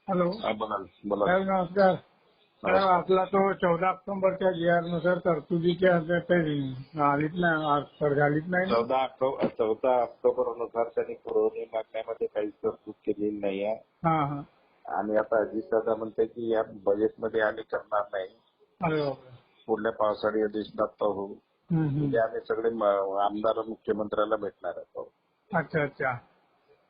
Hello हा बोला बोला. साहेब नमस्कार. साहेब आपला तो 14 ऑक्टोबरच्या GR नुसार तरतुदीच्या काही आलीच नाही झालीच नाही ना. 14 ऑक्टोबर नुसार त्यांनी पुरवणी मागण्यामध्ये काहीच तरतूद केलेली नाही आहे. हा हा. आणि आता अजितदादा म्हणते की या बजेटमध्ये आम्ही करणार नाही. अरे बापरे. पुढल्या पावसाळी अधिवेशनात पाहू. म्हणजे आम्ही सगळे आमदार मुख्यमंत्र्याला भेटणार आहोत. अच्छा अच्छा.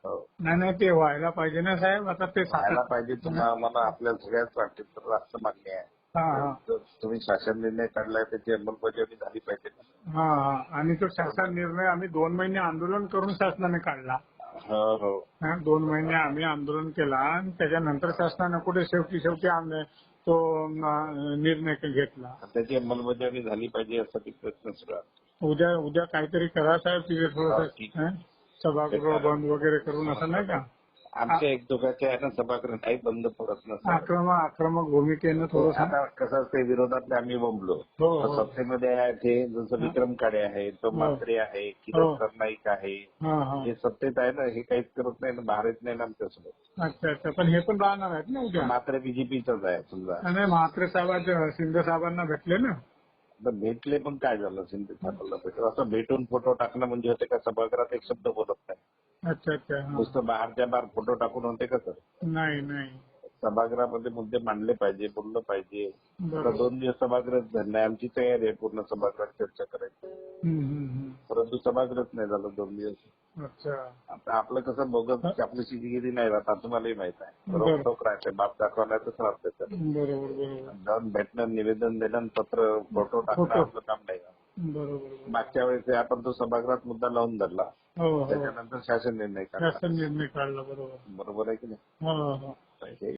हो. नाही नाही ते व्हायला पाहिजे ना साहेब. आता ते व्हायला पाहिजे. मला आपल्याला सगळ्याच वाटते तर राष्ट्र मान्य आहे. हा हा जर तुम्ही शासन निर्णय काढलाय त्याची अंमलबजावणी झाली पाहिजे ना. हा हा. आणि तो शासन निर्णय आम्ही 2 महिने आंदोलन करून शासनाने काढला. हो हो. 2 महिने आम्ही आंदोलन केला आणि त्याच्यानंतर शासनाने कुठे शेवटी तो निर्णय घेतला. त्याची अंमलबजावणी झाली पाहिजे यासाठी प्रयत्न सुरू आहे. उद्या काहीतरी करा साहेब. तिथे थोडंसं सभागृह बंद वगैरे करून असं नाही का. आमच्या एक दोघांच्या आहे ना सभागृह काही बंद पडत नसतं. आक्रमक भूमिकेनं थोडंसं. आता कसं ते विरोधातले आम्ही बोंबलो. हो हो. सत्तेमध्ये आहे ते जसं विक्रम काळे आहे, तो म्हात्रे आहे, किरण नाईक आहे. हे सत्तेत आहे ना हे काहीच करत नाही ना बाहेर येत नाही ना आमच्यासोबत. अच्छा अच्छा. पण हे पण राहणार आहेत ना उद्या. म्हात्रे बीजेपीचाच आहे समजा. नाही म्हात्रे साहेब शिंदे साहेबांना भेटले ना. भेटले पण काय झालं शिंदे साहेबांना भेटलं असं भेटून फोटो टाकणं म्हणजे होते का सभागृहात एक शब्द बोलत नाही. अच्छा अच्छा. नुसतं बाहेरच्या बाहेर फोटो टाकून होते का सर. नाही नाही. सभागृहामध्ये मुद्दे मांडले पाहिजे बोललं पाहिजे. आता 2 दिवस सभागृह धरणे आमची तयारी आहे पूर्ण सभागृहात चर्चा करायची. परंतु सभागृहच नाही झालं 2 दिवस. अच्छा. आता आपलं कसं बोगस आपली शिजीगिरी नाही राहत तुम्हालाही माहित आहे. रोखोक राहते बाप दाखवायला तर राहते सर. बरोबर बरोबर. जाऊन भेटणं निवेदन देणं पत्र फोटो टाकणं आपलं काम नाही का. बरोबर. मागच्या वेळेस आपण तो सभागृहात मुद्दा लावून धरला. त्याच्यानंतर शासन निर्णय काढला. शासन निर्णय काढला. बरोबर बरोबर आहे की नाही. हो हो.